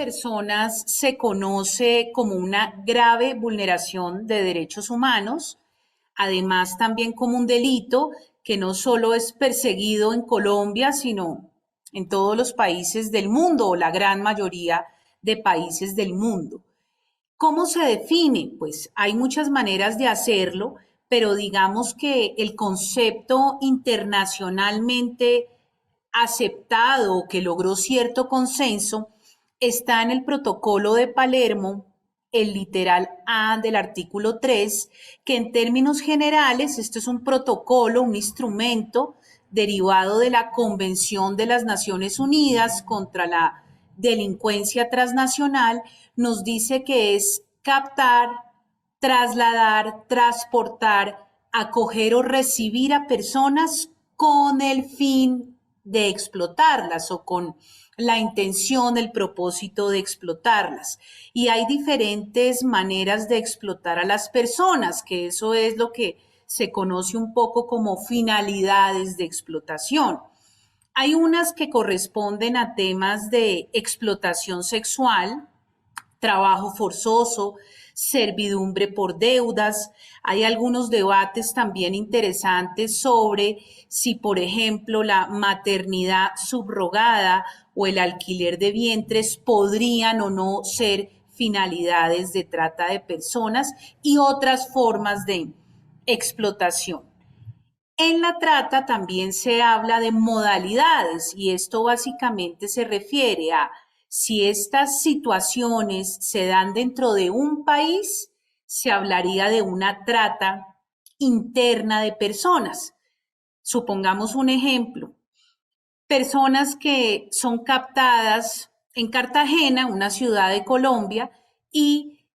personas se conoce como una grave vulneración de derechos humanos, además también como un delito que no solo es perseguido en Colombia, sino en todos los países del mundo o la gran mayoría de países del mundo. ¿Cómo se define? Pues hay muchas maneras de hacerlo, pero digamos que el concepto internacionalmente aceptado o que logró cierto consenso está en el Protocolo de Palermo, el literal A del artículo 3, que en términos generales esto es un protocolo, un instrumento derivado de la Convención de las Naciones Unidas contra la delincuencia transnacional, nos dice que es captar, trasladar, transportar, acoger o recibir a personas con el fin de explotarlas o con la intención, el propósito de explotarlas. Y hay diferentes maneras de explotar a las personas, que eso es lo que se conoce un poco como finalidades de explotación. Hay unas que corresponden a temas de explotación sexual, trabajo forzoso, servidumbre por deudas. Hay algunos debates también interesantes sobre si, por ejemplo, la maternidad subrogada o el alquiler de vientres podrían o no ser finalidades de trata de personas y otras formas de explotación. En la trata también se habla de modalidades y esto básicamente se refiere a si estas situaciones se dan dentro de un país, se hablaría de una trata interna de personas. Supongamos un ejemplo, personas que son captadas en Cartagena, una ciudad de Colombia, y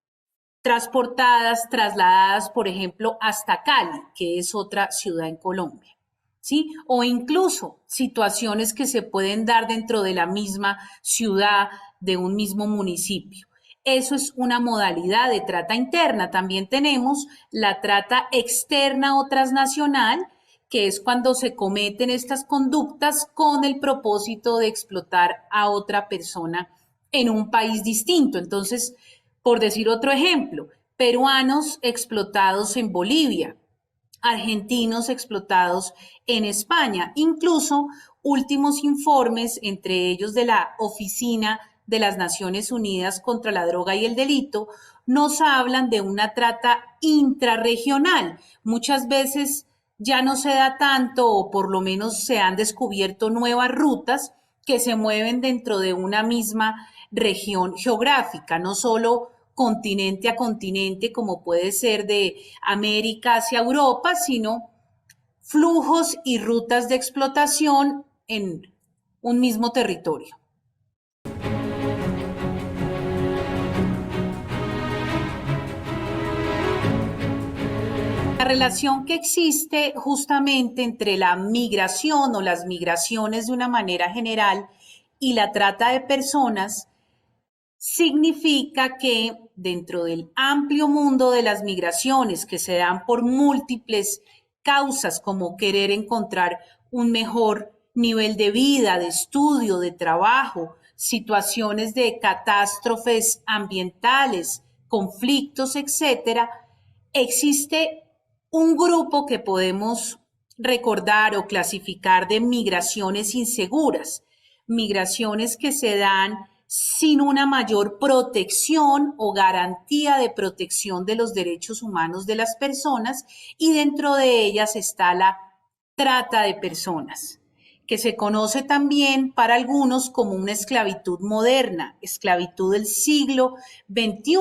transportadas, trasladadas, por ejemplo, hasta Cali, que es otra ciudad en Colombia, ¿sí? O incluso situaciones que se pueden dar dentro de la misma ciudad, de un mismo municipio. Eso es una modalidad de trata interna. También tenemos la trata externa o transnacional, que es cuando se cometen estas conductas con el propósito de explotar a otra persona en un país distinto. Entonces, por decir otro ejemplo, peruanos explotados en Bolivia, argentinos explotados en España, incluso últimos informes, entre ellos de la Oficina de las Naciones Unidas contra la Droga y el Delito, nos hablan de una trata intrarregional. Muchas veces ya no se da tanto o por lo menos se han descubierto nuevas rutas que se mueven dentro de una misma región geográfica, no solo continente a continente, como puede ser de América hacia Europa, sino flujos y rutas de explotación en un mismo territorio. La relación que existe justamente entre la migración o las migraciones de una manera general y la trata de personas significa que dentro del amplio mundo de las migraciones que se dan por múltiples causas como querer encontrar un mejor nivel de vida, de estudio, de trabajo, situaciones de catástrofes ambientales, conflictos, etcétera, existe un grupo que podemos recordar o clasificar de migraciones inseguras, migraciones que se dan sin una mayor protección o garantía de protección de los derechos humanos de las personas, y dentro de ellas está la trata de personas, que se conoce también para algunos como una esclavitud moderna, esclavitud del siglo XXI,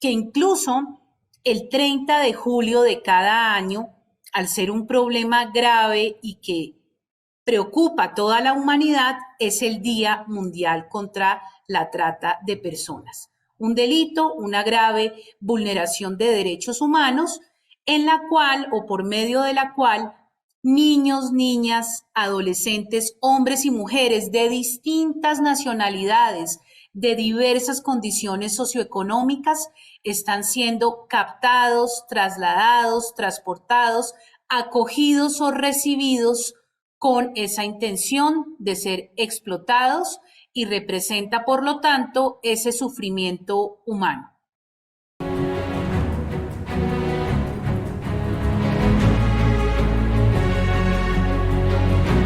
que incluso el 30 de julio de cada año, al ser un problema grave y que preocupa a toda la humanidad, es el Día Mundial contra la Trata de Personas. Un delito, una grave vulneración de derechos humanos en la cual o por medio de la cual niños, niñas, adolescentes, hombres y mujeres de distintas nacionalidades, de diversas condiciones socioeconómicas, están siendo captados, trasladados, transportados, acogidos o recibidos con esa intención de ser explotados y representa, por lo tanto, ese sufrimiento humano.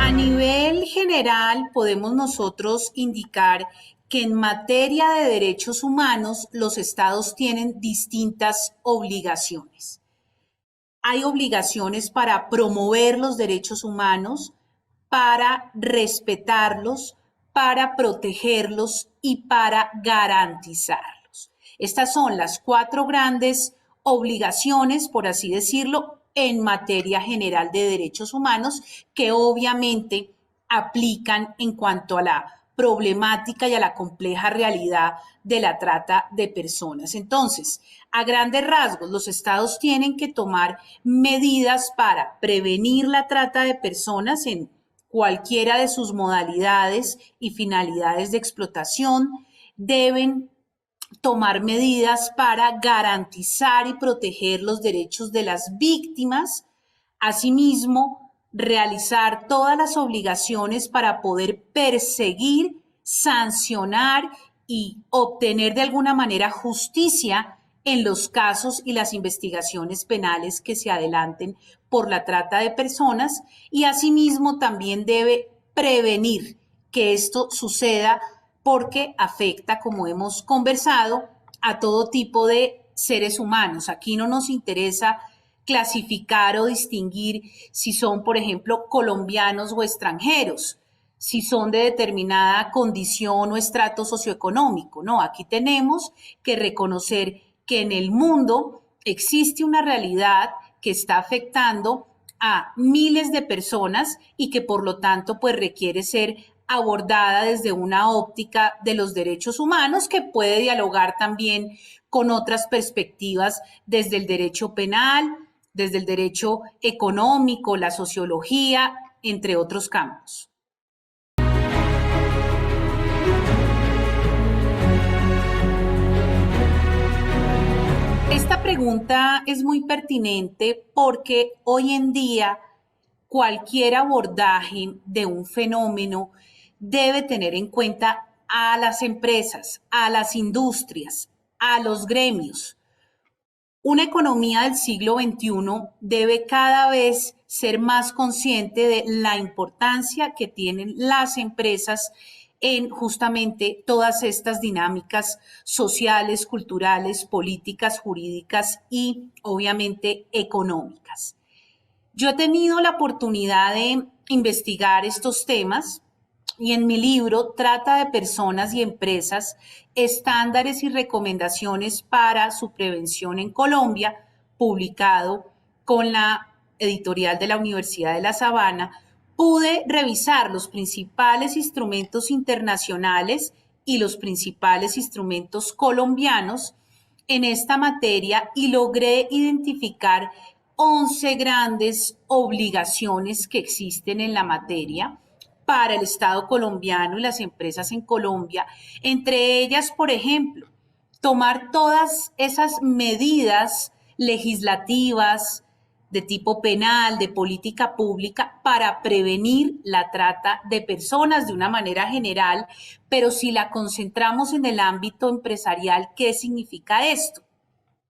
A nivel general, podemos nosotros indicar que en materia de derechos humanos, los estados tienen distintas obligaciones. Hay obligaciones para promover los derechos humanos, para respetarlos, para protegerlos y para garantizarlos. Estas son las 4 grandes obligaciones, por así decirlo, en materia general de derechos humanos, que obviamente aplican en cuanto a la problemática y a la compleja realidad de la trata de personas. Entonces, a grandes rasgos, los estados tienen que tomar medidas para prevenir la trata de personas en cualquiera de sus modalidades y finalidades de explotación. Deben tomar medidas para garantizar y proteger los derechos de las víctimas. Asimismo, realizar todas las obligaciones para poder perseguir, sancionar y obtener de alguna manera justicia en los casos y las investigaciones penales que se adelanten por la trata de personas, y asimismo también debe prevenir que esto suceda porque afecta, como hemos conversado, a todo tipo de seres humanos. Aquí no nos interesa clasificar o distinguir si son, por ejemplo, colombianos o extranjeros, si son de determinada condición o estrato socioeconómico. No, aquí tenemos que reconocer que en el mundo existe una realidad que está afectando a miles de personas y que por lo tanto pues requiere ser abordada desde una óptica de los derechos humanos, que puede dialogar también con otras perspectivas desde el derecho penal, desde el derecho económico, la sociología, entre otros campos. Esta pregunta es muy pertinente porque hoy en día cualquier abordaje de un fenómeno debe tener en cuenta a las empresas, a las industrias, a los gremios. Una economía del siglo XXI debe cada vez ser más consciente de la importancia que tienen las empresas en justamente todas estas dinámicas sociales, culturales, políticas, jurídicas y obviamente económicas. Yo he tenido la oportunidad de investigar estos temas y en mi libro Trata de Personas y Empresas, estándares y recomendaciones para su prevención en Colombia, publicado con la editorial de la Universidad de La Sabana, pude revisar los principales instrumentos internacionales y los principales instrumentos colombianos en esta materia y logré identificar 11 grandes obligaciones que existen en la materia para el Estado colombiano y las empresas en Colombia. Entre ellas, por ejemplo, tomar todas esas medidas legislativas de tipo penal, de política pública, para prevenir la trata de personas de una manera general, pero si la concentramos en el ámbito empresarial, ¿qué significa esto?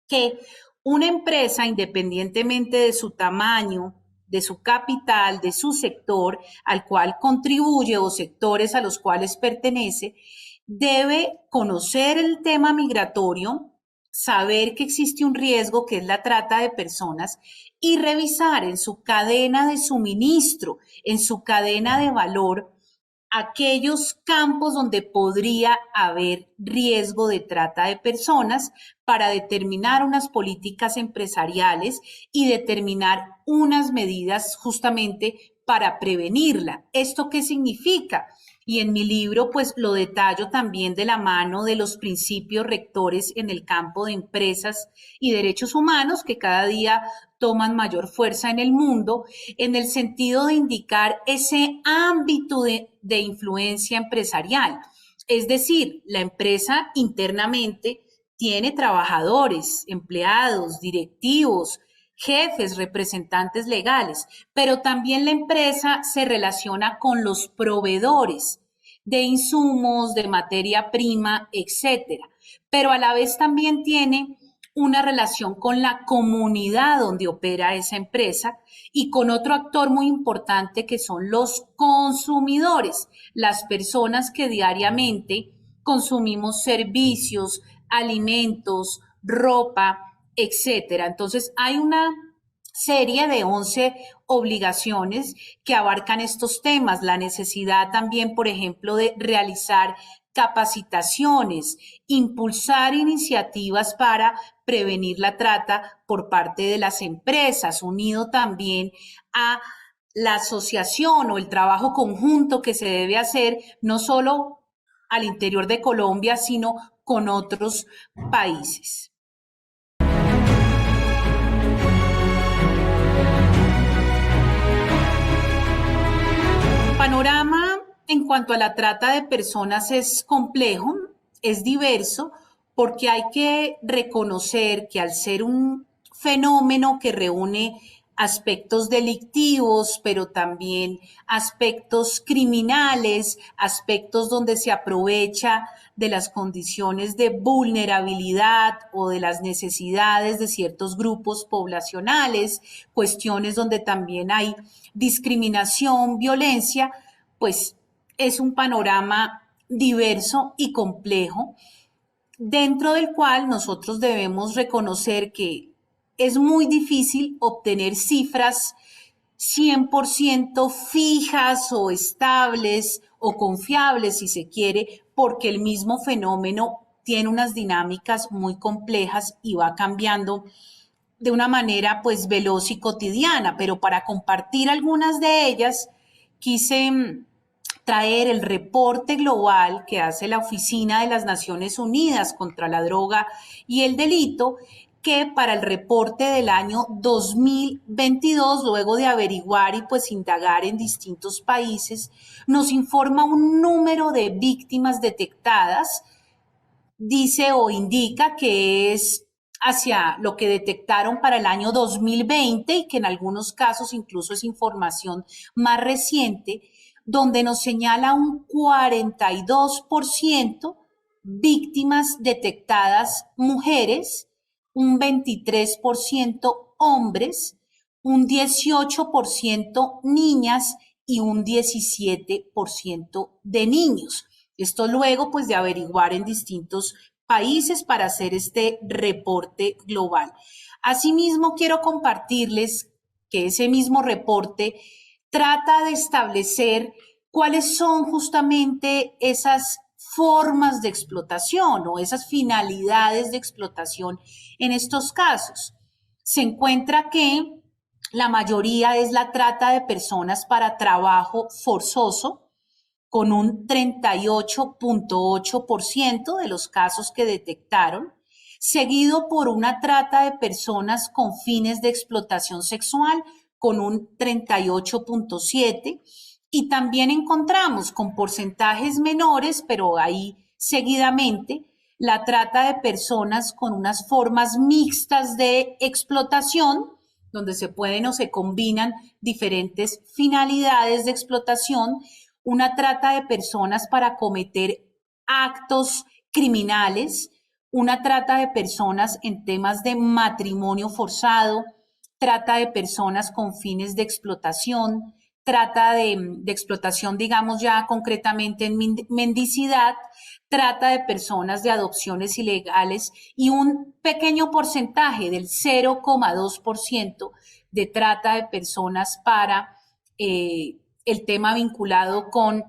Que una empresa, independientemente de su tamaño, de su capital, de su sector al cual contribuye o sectores a los cuales pertenece, debe conocer el tema migratorio, saber que existe un riesgo que es la trata de personas y revisar en su cadena de suministro, en su cadena de valor, aquellos campos donde podría haber riesgo de trata de personas para determinar unas políticas empresariales y determinar unas medidas justamente para prevenirla. ¿Esto qué significa? Y en mi libro pues lo detallo también de la mano de los principios rectores en el campo de empresas y derechos humanos que cada día toman mayor fuerza en el mundo, en el sentido de indicar ese ámbito de influencia empresarial. Es decir, la empresa internamente tiene trabajadores, empleados, directivos, jefes, representantes legales, pero también la empresa se relaciona con los proveedores, de insumos, de materia prima, etcétera. Pero a la vez también tiene una relación con la comunidad donde opera esa empresa y con otro actor muy importante que son los consumidores, las personas que diariamente consumimos servicios, alimentos, ropa, etcétera. Entonces, hay una serie de 11 obligaciones que abarcan estos temas. La necesidad también, por ejemplo, de realizar capacitaciones, impulsar iniciativas para prevenir la trata por parte de las empresas, unido también a la asociación o el trabajo conjunto que se debe hacer no solo al interior de Colombia, sino con otros países. El panorama en cuanto a la trata de personas es complejo, es diverso, porque hay que reconocer que al ser un fenómeno que reúne aspectos delictivos, pero también aspectos criminales, aspectos donde se aprovecha de las condiciones de vulnerabilidad o de las necesidades de ciertos grupos poblacionales, cuestiones donde también hay discriminación, violencia, pues es un panorama diverso y complejo, dentro del cual nosotros debemos reconocer que es muy difícil obtener cifras 100% fijas o estables o confiables, si se quiere, porque el mismo fenómeno tiene unas dinámicas muy complejas y va cambiando de una manera pues veloz y cotidiana, pero para compartir algunas de ellas quise traer el reporte global que hace la Oficina de las Naciones Unidas contra la Droga y el Delito, que para el reporte del año 2022, luego de averiguar y pues indagar en distintos países, nos informa un número de víctimas detectadas, dice o indica que es hacia lo que detectaron para el año 2020 y que en algunos casos incluso es información más reciente, donde nos señala un 42% víctimas detectadas mujeres, un 23% hombres, un 18% niñas y un 17% de niños. Esto luego pues de averiguar en distintos países para hacer este reporte global. Asimismo, quiero compartirles que ese mismo reporte trata de establecer cuáles son justamente esas formas de explotación o esas finalidades de explotación en estos casos. Se encuentra que la mayoría es la trata de personas para trabajo forzoso, con un 38.8% de los casos que detectaron, seguido por una trata de personas con fines de explotación sexual con un 38.7%, y también encontramos con porcentajes menores, pero ahí seguidamente, la trata de personas con unas formas mixtas de explotación, donde se pueden o se combinan diferentes finalidades de explotación, una trata de personas para cometer actos criminales, una trata de personas en temas de matrimonio forzado, trata de personas con fines de explotación, trata de explotación, digamos ya concretamente en mendicidad, trata de personas de adopciones ilegales y un pequeño porcentaje del 0,2% de trata de personas para el tema vinculado con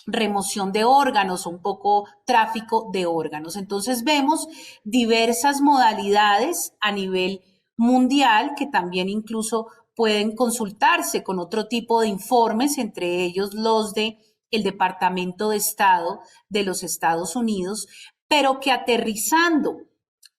remoción de órganos, un poco tráfico de órganos. Entonces vemos diversas modalidades a nivel mundial que también incluso pueden consultarse con otro tipo de informes, entre ellos los de el Departamento de Estado de los Estados Unidos, pero que aterrizando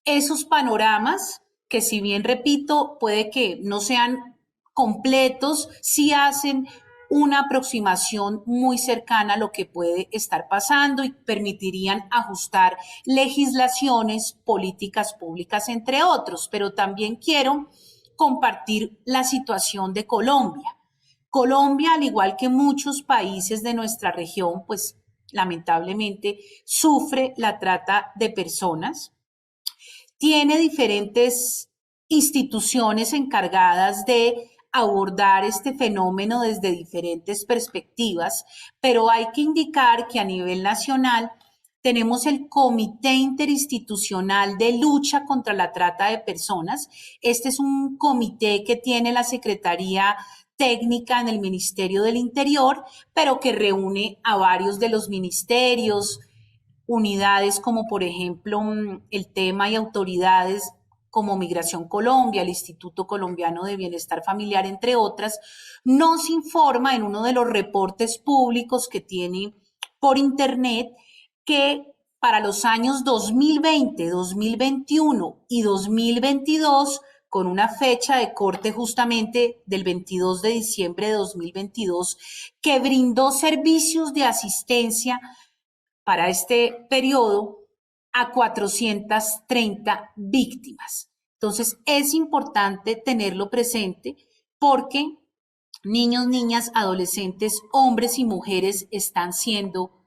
esos panoramas, que si bien repito, puede que no sean completos, sí hacen una aproximación muy cercana a lo que puede estar pasando y permitirían ajustar legislaciones, políticas públicas, entre otros. Pero también quiero compartir la situación de Colombia. Colombia, al igual que muchos países de nuestra región, pues lamentablemente sufre la trata de personas. Tiene diferentes instituciones encargadas de abordar este fenómeno desde diferentes perspectivas, pero hay que indicar que a nivel nacional tenemos el Comité Interinstitucional de Lucha contra la Trata de Personas. Este es un comité que tiene la Secretaría Técnica en el Ministerio del Interior, pero que reúne a varios de los ministerios, unidades como por ejemplo el tema y autoridades como Migración Colombia, el Instituto Colombiano de Bienestar Familiar, entre otras, nos informa en uno de los reportes públicos que tiene por internet que para los años 2020, 2021 y 2022, con una fecha de corte justamente del 22 de diciembre de 2022, que brindó servicios de asistencia para este periodo a 430 víctimas. Entonces, es importante tenerlo presente porque niños, niñas, adolescentes, hombres y mujeres están siendo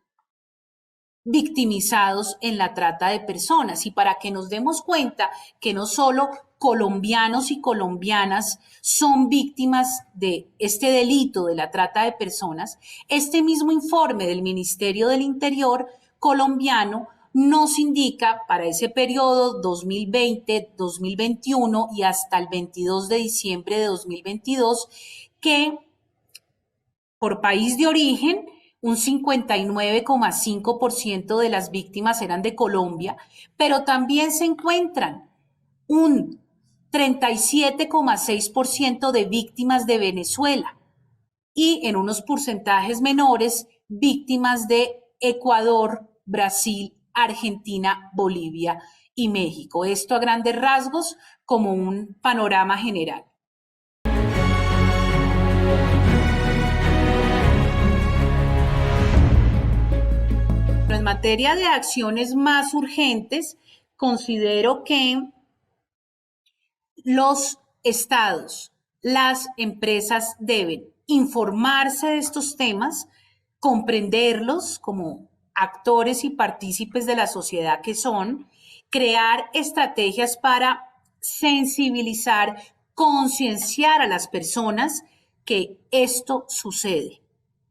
victimizados en la trata de personas. Y para que nos demos cuenta que no solo colombianos y colombianas son víctimas de este delito de la trata de personas, este mismo informe del Ministerio del Interior colombiano nos indica para ese periodo 2020, 2021 y hasta el 22 de diciembre de 2022 que por país de origen un 59,5% de las víctimas eran de Colombia, pero también se encuentran un 37,6% de víctimas de Venezuela y en unos porcentajes menores víctimas de Ecuador, Brasil, Argentina, Bolivia y México. Esto a grandes rasgos como un panorama general. En materia de acciones más urgentes, considero que los estados, las empresas deben informarse de estos temas, comprenderlos como actores y partícipes de la sociedad que son, crear estrategias para sensibilizar, concienciar a las personas que esto sucede,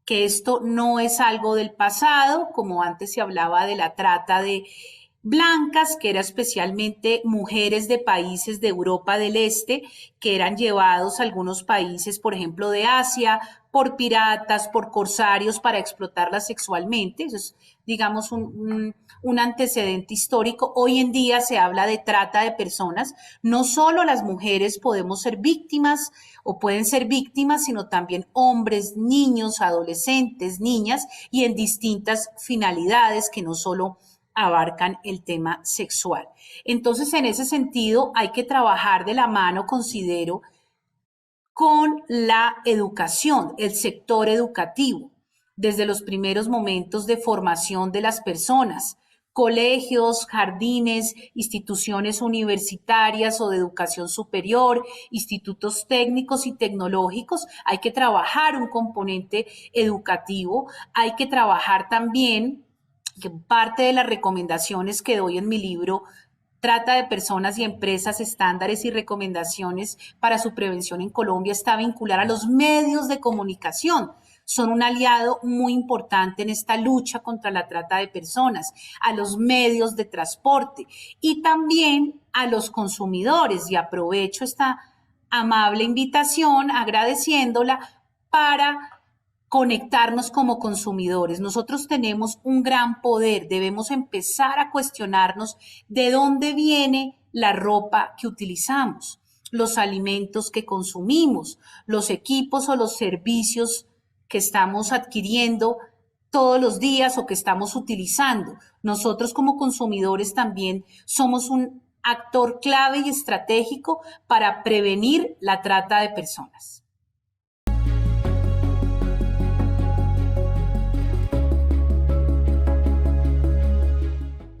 que esto no es algo del pasado, como antes se hablaba de la trata de blancas, que era especialmente mujeres de países de Europa del Este, que eran llevados a algunos países, por ejemplo, de Asia, por piratas, por corsarios, para explotarlas sexualmente. Eso es, digamos, un antecedente histórico. Hoy en día se habla de trata de personas. No solo las mujeres podemos ser víctimas o pueden ser víctimas, sino también hombres, niños, adolescentes, niñas, y en distintas finalidades que no solo abarcan el tema sexual. Entonces, en ese sentido, hay que trabajar de la mano, considero, con la educación, el sector educativo, desde los primeros momentos de formación de las personas, colegios, jardines, instituciones universitarias o de educación superior, institutos técnicos y tecnológicos. Hay que trabajar un componente educativo, hay que trabajar también que parte de las recomendaciones que doy en mi libro Trata de personas y empresas, estándares y recomendaciones para su prevención en Colombia está vincular a los medios de comunicación. Son un aliado muy importante en esta lucha contra la trata de personas, a los medios de transporte y también a los consumidores. Y aprovecho esta amable invitación agradeciéndola para conectarnos como consumidores. Nosotros tenemos un gran poder, debemos empezar a cuestionarnos de dónde viene la ropa que utilizamos, los alimentos que consumimos, los equipos o los servicios que estamos adquiriendo todos los días o que estamos utilizando. Nosotros como consumidores también somos un actor clave y estratégico para prevenir la trata de personas.